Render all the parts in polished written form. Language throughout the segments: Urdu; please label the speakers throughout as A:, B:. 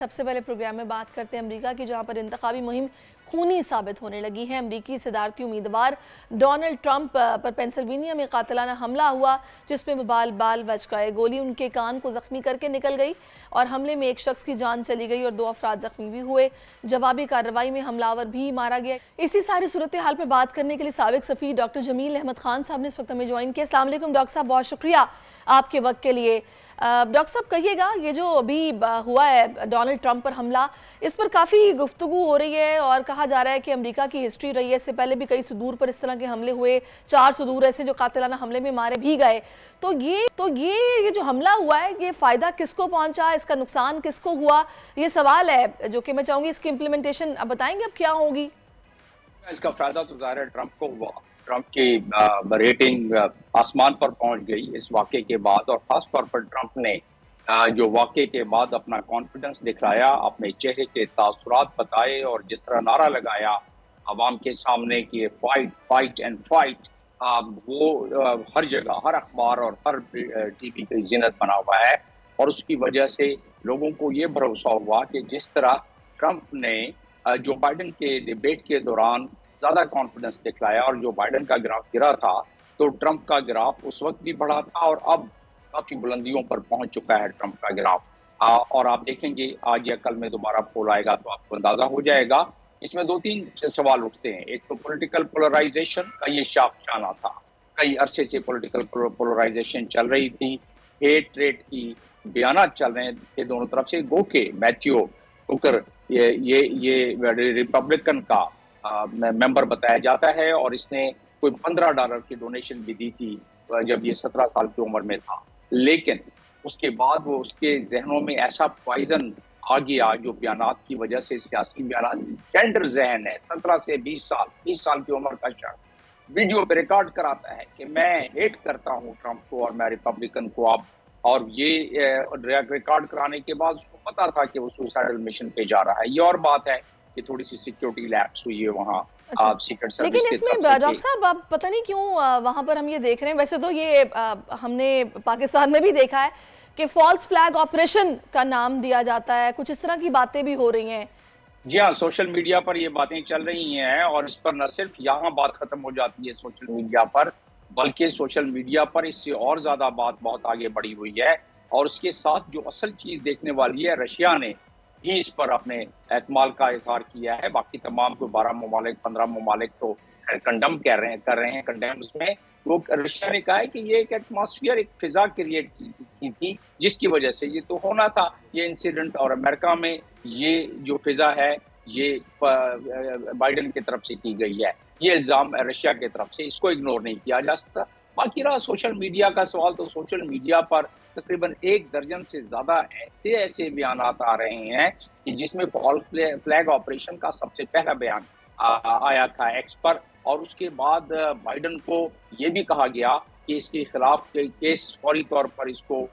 A: سب سے پہلے پروگرام میں بات کرتے ہیں امریکہ کی، جہاں پر انتخابی مہم خونی ثابت ہونے لگی ہے۔ امریکی صدارتی امیدوار ڈونلڈ ٹرمپ پر پینسلوینیا میں قاتلانہ حملہ ہوا، جس میں وہ بال بچ گئے۔ گولی ان کے کان کو زخمی کر کے نکل گئی اور حملے میں ایک شخص کی جان چلی گئی اور 2 افراد زخمی بھی ہوئے۔ جوابی کارروائی میں حملہ آور بھی مارا گیا۔ اسی ساری صورتحال پہ بات کرنے کے لیے سابق سفیر ڈاکٹر جمیل احمد خان صاحب نے اس وقت ہمیں جوائن کیا۔ السلام علیکم ڈاکٹر صاحب، بہت شکریہ آپ کے وقت کے لیے۔ ڈاکٹر صاحب کہیے گا، یہ جو ابھی ہوا ہے ڈونلڈ ٹرمپ پر حملہ، اس پر کافی گفتگو ہو رہی ہے اور کہا جا رہا ہے کہ امریکہ کی ہسٹری رہی ہے، اس سے پہلے بھی کئی صدور پر اس طرح کے حملے ہوئے، 4 صدور ایسے جو قاتلانہ حملے میں مارے بھی گئے۔ تو یہ جو حملہ ہوا ہے، یہ فائدہ کس کو پہنچا، اس کا نقصان کس کو ہوا، یہ سوال ہے جو کہ میں چاہوں گی اس کی امپلیمنٹیشن اب بتائیں گے اب کیا ہوگی؟
B: اس کا فائدہ تو ظاہر ہے ٹرمپ کو ہوا۔ ٹرمپ کی ریٹنگ آسمان پر پہنچ گئی اس واقعے کے بعد، اور خاص طور پر ٹرمپ نے جو واقعے کے بعد اپنا کانفیڈنس دکھایا، اپنے چہرے کے تاثرات بتائے اور جس طرح نعرہ لگایا عوام کے سامنے کہ فائٹ فائٹ اینڈ فائٹ، وہ ہر جگہ، ہر اخبار اور ہر ٹی وی کی زینت بنا ہوا ہے۔ اور اس کی وجہ سے لوگوں کو یہ بھروسہ ہوا کہ جس طرح ٹرمپ نے جو بائیڈن کے ڈیبیٹ کے دوران زیادہ کانفیڈنس دکھلایا اور جو بائیڈن کا گراف گرا تھا، تو ٹرمپ کا گراف اس وقت بھی بڑھا تھا اور اب کافی بلندیوں پر پہنچ چکا ہے ٹرمپ کا گراف۔ اور آپ دیکھیں گے آج یا کل میں دوبارہ پول آئے گا تو آپ کو اندازہ ہو جائے گا۔ اس میں 2-3 سوال اٹھتے ہیں۔ ایک تو پولیٹیکل پولرائزیشن کا یہ شانہ تھا، کئی عرصے سے پولیٹیکل پولرائزیشن چل رہی تھی، ہیٹ ریٹ کی بیانات چل رہے تھے دونوں طرف سے۔ گو کہ میتھیو کوکر یہ ریپبلکن کا ممبر بتایا جاتا ہے اور اس نے کوئی $15 کی ڈونیشن بھی دی تھی جب یہ 17 سال کی عمر میں تھا، لیکن اس کے بعد وہ اس کے ذہنوں میں ایسا پوائزن آ گیا جو بیانات کی وجہ سے، سیاسی بیانات، ٹینڈر ذہن ہے، 17 سے 20 سال کی عمر کا شخص ویڈیو پہ ریکارڈ کراتا ہے کہ میں ہیٹ کرتا ہوں ٹرمپ کو اور میں ریپبلکن کو اب، اور یہ ریکارڈ کرانے کے بعد اس کو پتا تھا کہ وہ سوسائڈل مشن پہ جا رہا ہے۔ یہ اور بات ہے کہ تھوڑی سی سیکیورٹی لیپس ہوئی ہے وہاں سیکرٹ سروس
A: لیکن اس میں ڈاکٹر صاحب اب پتہ نہیں کیوں وہاں پر ہم یہ دیکھ رہے ہیں، ویسے تو یہ ہم نے پاکستان میں بھی دیکھا ہے کہ فالس فلیگ آپریشن کا نام دیا جاتا ہے، کچھ اس طرح کی باتیں بھی ہو رہی ہیں۔
B: جی ہاں، سوشل میڈیا پر یہ باتیں چل رہی ہیں اور اس پر نہ صرف یہاں بات ختم ہو جاتی ہے سوشل میڈیا پر، بلکہ سوشل میڈیا پر اس سے اور زیادہ بات بہت آگے بڑھی ہوئی ہے۔ اور اس کے ساتھ جو اصل چیز دیکھنے والی ہے، رشیا نے ہی اس پر اپنے اعتماد کا اظہار کیا ہے۔ باقی تمام کوئی 12 ممالک 15 ممالک تو کنڈم کر رہے ہیں کنڈیم اس میں۔ وہ رشیا نے کہا ہے کہ یہ ایک ایٹماسفیئر، ایک فضا کریٹ کی تھی جس کی وجہ سے یہ تو ہونا تھا یہ انسیڈنٹ، اور امریکہ میں یہ جو فضا ہے یہ بائیڈن کی طرف سے کی گئی ہے، یہ الزام رشیا کی طرف سے، اس کو اگنور نہیں کیا جا سکتا۔ باقی رہا سوشل میڈیا کا سوال، تو سوشل میڈیا پر تقریباً 1 درجن سے زیادہ ایسے بیانات آ رہے ہیں کہ جس میں فالس فلیگ آپریشن کا سب سے پہلا بیان آیا تھا ایکس پر، اور اس کے بعد بائیڈن کو یہ بھی کہا گیا کہ اس کے خلاف کیس فوری طور پر اس کو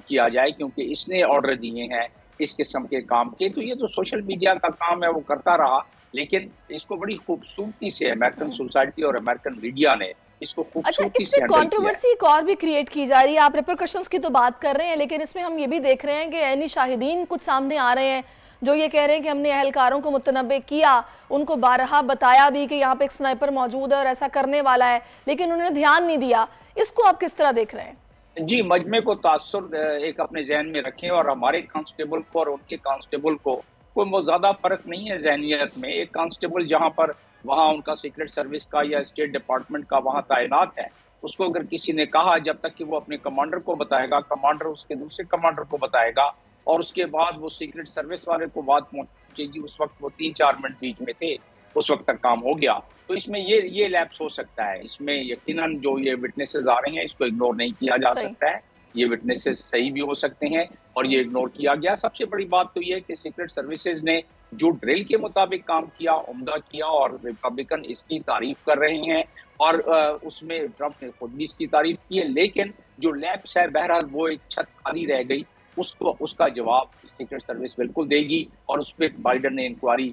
B: کیا جائے کیونکہ اس نے آرڈر دیے ہیں اس قسم کے کام کے۔ تو یہ تو سوشل میڈیا کا کام ہے، وہ کرتا رہا، لیکن اس کو بڑی خوبصورتی سے امریکن سوسائٹی اور امریکن میڈیا نے اس کو خوبصورتی سے ہینڈل کیا ہے۔
A: کنٹروورسی ایک اور بھی کریٹ کی جا رہی ہے، آپ ریپرکشنز کی تو بات کر رہے ہیں، لیکن اس میں ہم یہ بھی دیکھ رہے ہیں کہ عینی شاہدین کچھ سامنے آ رہے ہیں جو یہ کہہ رہے ہیں کہ ہم نے اہلکاروں کو متنبع کیا، ان کو بارہا بتایا بھی کہ یہاں پہ ایک سنائپر موجود ہے اور ایسا کرنے والا ہے، لیکن انہوں نے دھیان نہیں دیا۔ اس کو آپ کس طرح دیکھ رہے ہیں؟
B: جی، مجمع کو تاثر ایک اپنے ذہن میں رکھیں، اور ہمارے کانسٹیبل کو اور ان کے کانسٹیبل کو کوئی بہت زیادہ فرق نہیں ہے ذہنیت میں۔ ایک کانسٹیبل جہاں پر وہاں ان کا سیکرٹ سروس کا یا اسٹیٹ ڈپارٹمنٹ کا وہاں تعینات ہے، اس کو اگر کسی نے کہا، جب تک کہ وہ اپنے کمانڈر کو بتائے گا، کمانڈر اس کے دوسرے کمانڈر کو بتائے گا، اور اس کے بعد وہ سیکرٹ سروس والے کو بات پہنچے گی، اس وقت وہ 3-4 منٹ بیچ میں تھے، اس وقت تک کام ہو گیا۔ تو اس میں یہ لیپس ہو سکتا ہے، اس میں یقیناً جو یہ وٹنسز آ رہے ہیں اس کو اگنور نہیں کیا جا سکتا ہے، یہ وٹنسز صحیح بھی ہو سکتے ہیں اور یہ اگنور کیا گیا۔ سب سے بڑی بات تو یہ ہے کہ سیکرٹ سروسز نے جو ڈرل کے مطابق کام کیا، عمدہ کیا، اور ریپبلکن اس کی تعریف کر رہے ہیں، اور اس میں ٹرمپ نے خود بھی اس کی تعریف کی ہے، لیکن جو لیپس ہے بہرحال وہ ایک چھت خالی رہ گئی، اس کا جواب سیکرٹ سروس بالکل دے گی، اور اس پہ بائیڈن نے انکوائری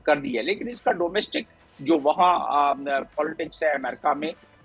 B: کر دی ہے۔ لیکن اس کا ڈومیسٹک جو وہاں پولیٹکس ہے امریکہ میں،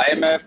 B: IMF,